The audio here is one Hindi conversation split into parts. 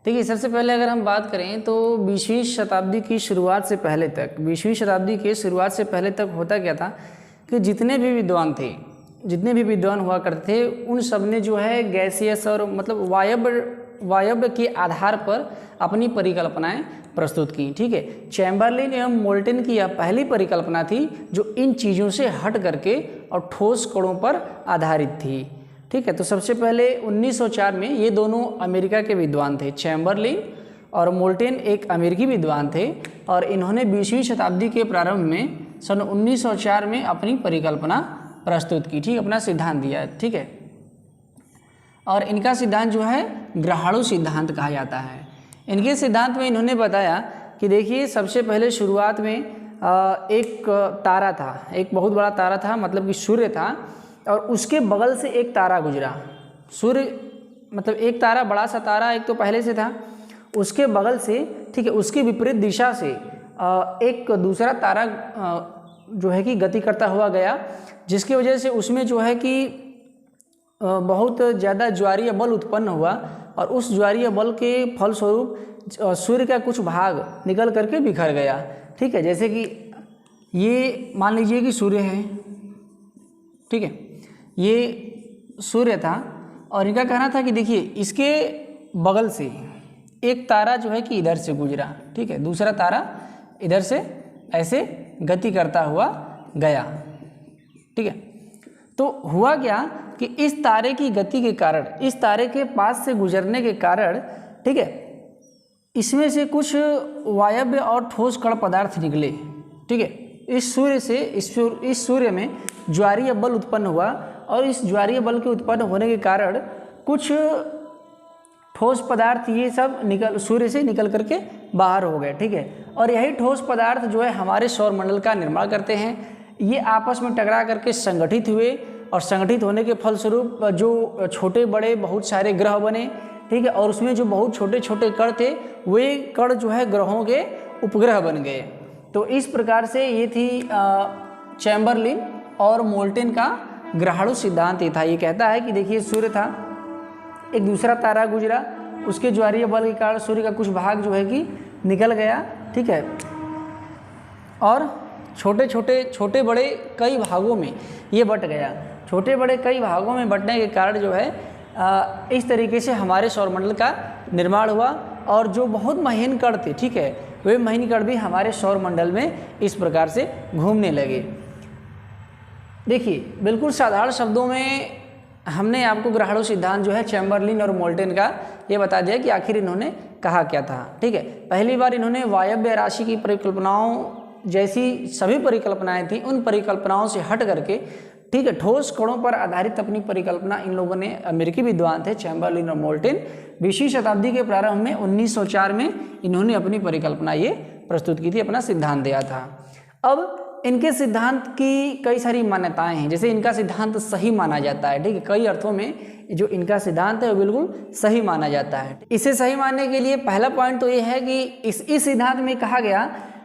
देखिए, सबसे पहले अगर हम बात करें तो 20वीं शताब्दी की शुरुआत से पहले तक, 20वीं शताब्दी के शुरुआत से पहले तक होता क्या था कि जितने भी विद्वान हुआ करते थे, उन सब ने जो है गैसियस और मतलब वायव्य के आधार पर अपनी परिकल्पनाएं प्रस्तुत की। ठीक है, चैम्बरलिन एवं मोल्टन की यह पहली परिकल्पना थी जो इन चीज़ों से हट करके और ठोस कणों पर आधारित थी। ठीक है, तो सबसे पहले 1904 में ये दोनों अमेरिका के विद्वान थे, चैम्बरलिन और मोल्टन एक अमेरिकी विद्वान थे, और इन्होंने 20वीं शताब्दी के प्रारंभ में सन 1904 में अपनी परिकल्पना प्रस्तुत की। ठीक, अपना सिद्धांत दिया। ठीक है, और इनका सिद्धांत जो है ग्रहाणु सिद्धांत कहा जाता है। इनके सिद्धांत में इन्होंने बताया कि देखिए, सबसे पहले शुरुआत में एक तारा था, एक बहुत बड़ा तारा था, मतलब कि सूर्य था, और उसके बगल से एक तारा गुजरा। सूर्य मतलब एक तारा, बड़ा सा तारा एक तो पहले से था, उसके बगल से, ठीक है, उसके विपरीत दिशा से एक दूसरा तारा जो है कि गति करता हुआ गया, जिसकी वजह से उसमें जो है कि बहुत ज़्यादा ज्वारीय बल उत्पन्न हुआ, और उस ज्वारीय बल के फलस्वरूप सूर्य का कुछ भाग निकल करके बिखर गया। ठीक है, जैसे कि ये मान लीजिए कि सूर्य है, ठीक है, ये सूर्य था, और इनका कहना था कि देखिए, इसके बगल से एक तारा जो है कि इधर से गुजरा। ठीक है, दूसरा तारा इधर से ऐसे गति करता हुआ गया। ठीक है, तो हुआ क्या कि इस तारे की गति के कारण, इस तारे के पास से गुजरने के कारण, ठीक है, इसमें से कुछ वायव्य और ठोस कण पदार्थ निकले। ठीक है, इस सूर्य से इस सूर्य में ज्वारीय बल उत्पन्न हुआ, और इस ज्वारीय बल के उत्पन्न होने के कारण कुछ ठोस पदार्थ ये सब सूर्य से निकल करके बाहर हो गए। ठीक है, और यही ठोस पदार्थ जो है हमारे सौरमंडल का निर्माण करते हैं। ये आपस में टकरा करके संगठित हुए, और संगठित होने के फलस्वरूप जो छोटे बड़े बहुत सारे ग्रह बने। ठीक है, और उसमें जो बहुत छोटे छोटे कण थे, वे कण जो है ग्रहों के उपग्रह बन गए। तो इस प्रकार से ये थी चैम्बरलिन और मोल्टन का ग्रहाणु सिद्धांत। ये था, ये कहता है कि देखिए, सूर्य था, एक दूसरा तारा गुजरा, उसके ज्वारीय बल के कारण सूर्य का कुछ भाग जो है कि निकल गया। ठीक है, और छोटे बड़े कई भागों में ये बट गया। छोटे बड़े कई भागों में बटने के कारण जो है इस तरीके से हमारे सौरमंडल का निर्माण हुआ, और जो बहुत महीन कण थे, ठीक है, वे महीन कण भी हमारे सौरमंडल में इस प्रकार से घूमने लगे। देखिए, बिल्कुल साधारण शब्दों में हमने आपको ग्रहाणु सिद्धांत जो है चैम्बरलिन और मोल्टन का ये बता दिया कि आखिर इन्होंने कहा क्या था। ठीक है, पहली बार इन्होंने वायव्य राशि की परिकल्पनाओं जैसी सभी परिकल्पनाएं थी, उन परिकल्पनाओं से हट करके, ठीक है, ठोस कणों पर आधारित अपनी परिकल्पना इन लोगों ने, अमेरिकी विद्वान थे चैम्बरलिन और मोल्टन, 20वीं शताब्दी के प्रारंभ में 1904 में इन्होंने अपनी परिकल्पना ये प्रस्तुत की थी, अपना सिद्धांत दिया था। अब इनके सिद्धांत की कई सारी मान्यताएं हैं, जैसे इनका सिद्धांत सही माना जाता है। ठीक है, कई अर्थों में जो इनका सिद्धांत है वो बिल्कुल सही माना जाता है। इसे सही मानने के लिए पहला पॉइंट तो ये है कि इस सिद्धांत में कहा गया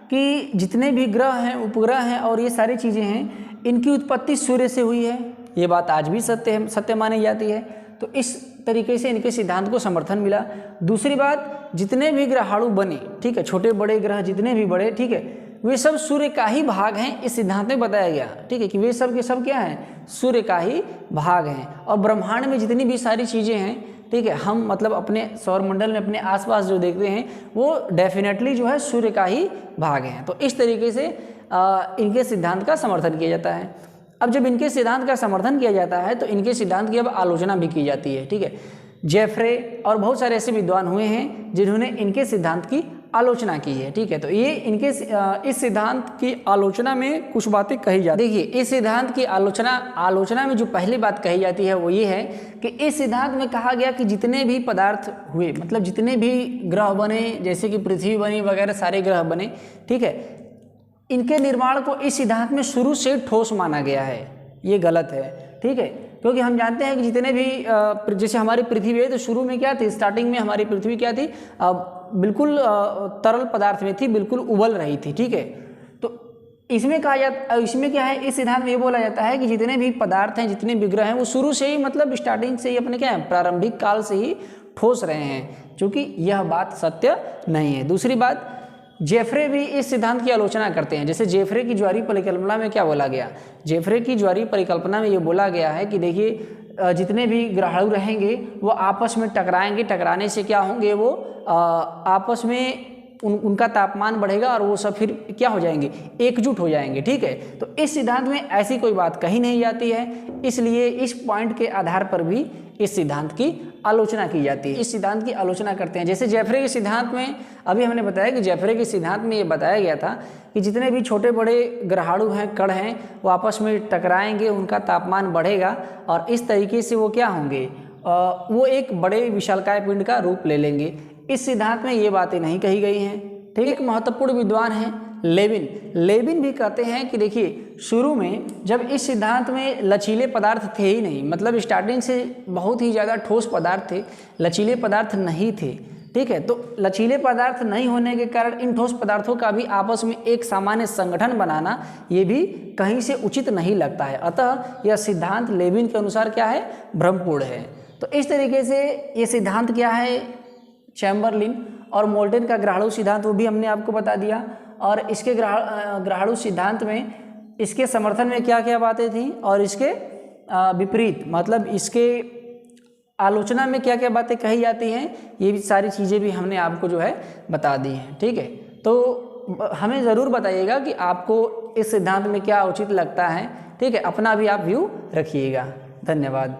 कि जितने भी ग्रह हैं, उपग्रह हैं और ये सारी चीज़ें हैं, इनकी उत्पत्ति सूर्य से हुई है। ये बात आज भी सत्य मानी जाती है। तो इस तरीके से इनके सिद्धांत को समर्थन मिला। दूसरी बात, जितने भी ग्रहाणु बने, ठीक है, छोटे बड़े ग्रह जितने भी बड़े, ठीक है, वे सब सूर्य का ही भाग हैं, इस सिद्धांत में बताया गया। ठीक है, कि वे सब के सब क्या हैं, सूर्य का ही भाग हैं। और ब्रह्मांड में जितनी भी सारी चीज़ें हैं, ठीक है, हम मतलब अपने सौरमंडल में अपने आसपास जो देखते हैं वो डेफिनेटली जो है सूर्य का ही भाग हैं। तो इस तरीके से इनके सिद्धांत का समर्थन किया जाता है। अब जब इनके सिद्धांत का समर्थन किया जाता है तो इनके सिद्धांत की अब आलोचना भी की जाती है। ठीक है, जेफ्रे और बहुत सारे ऐसे विद्वान हुए हैं जिन्होंने इनके सिद्धांत की आलोचना की है। ठीक है, तो ये इनके इस सिद्धांत की आलोचना में कुछ बातें कही जाती है। देखिए, इस सिद्धांत की आलोचना में जो पहली बात कही जाती है वो ये है कि इस सिद्धांत में कहा गया कि जितने भी पदार्थ हुए, मतलब जितने भी ग्रह बने, जैसे कि पृथ्वी बनी वगैरह सारे ग्रह बने, ठीक है, इनके निर्माण को इस सिद्धांत में शुरू से ठोस माना गया है। ये गलत है। ठीक है, क्योंकि हम जानते हैं कि जितने भी जैसे हमारी पृथ्वी है तो शुरू में क्या थी, स्टार्टिंग में हमारी पृथ्वी क्या थी, बिल्कुल तरल पदार्थ में थी, बिल्कुल उबल रही थी। ठीक है, तो इसमें कहा जाता, इसमें क्या है, इस सिद्धांत में ये बोला जाता है कि जितने भी पदार्थ हैं, जितने भी ग्रह हैं, वो शुरू से ही मतलब स्टार्टिंग से ही अपने क्या है, प्रारंभिक काल से ही ठोस रहे हैं। क्योंकि यह बात सत्य नहीं है। दूसरी बात, जेफ्रे भी इस सिद्धांत की आलोचना करते हैं। जैसे जेफ्रे की ज्वारीय परिकल्पना में क्या बोला गया, जेफ्रे की ज्वारीय परिकल्पना में ये बोला गया है कि देखिए जितने भी ग्रहाणु रहेंगे वो आपस में टकराएंगे, टकराने से क्या होंगे, वो आपस में उनका तापमान बढ़ेगा और वो सब फिर क्या हो जाएंगे, एकजुट हो जाएंगे। ठीक है, तो इस सिद्धांत में ऐसी कोई बात कही नहीं जाती है, इसलिए इस पॉइंट के आधार पर भी इस सिद्धांत की आलोचना की जाती है। इस सिद्धांत की आलोचना करते हैं। जैसे जेफ्रे के सिद्धांत में अभी हमने बताया कि जेफ्रे के सिद्धांत में ये बताया गया था कि जितने भी छोटे बड़े ग्रहाणु हैं, कण हैं, वो आपस में टकराएंगे, उनका तापमान बढ़ेगा और इस तरीके से वो क्या होंगे, वो एक बड़े विशालकाय पिंड का रूप ले लेंगे। इस सिद्धांत में ये बातें नहीं कही गई हैं। ठीक है, एक महत्वपूर्ण विद्वान है लेविन भी कहते हैं कि देखिए शुरू में जब इस सिद्धांत में लचीले पदार्थ थे ही नहीं, मतलब स्टार्टिंग से बहुत ही ज़्यादा ठोस पदार्थ थे, लचीले पदार्थ नहीं थे। ठीक है, तो लचीले पदार्थ नहीं होने के कारण इन ठोस पदार्थों का भी आपस में एक सामान्य संगठन बनाना ये भी कहीं से उचित नहीं लगता है। अतः यह सिद्धांत लेविन के अनुसार क्या है, भ्रमपूर्ण है। तो इस तरीके से ये सिद्धांत क्या है, चैम्बरलिन और मोल्टन का ग्रहाणु सिद्धांत वो भी हमने आपको बता दिया। और इसके ग्रहाणु सिद्धांत में इसके समर्थन में क्या क्या बातें थी और इसके विपरीत, मतलब इसके आलोचना में क्या क्या बातें कही जाती हैं, ये भी सारी चीज़ें भी हमने आपको जो है बता दी हैं। ठीक है, तो हमें ज़रूर बताइएगा कि आपको इस सिद्धांत में क्या उचित लगता है। ठीक है, अपना भी आप व्यू रखिएगा। धन्यवाद।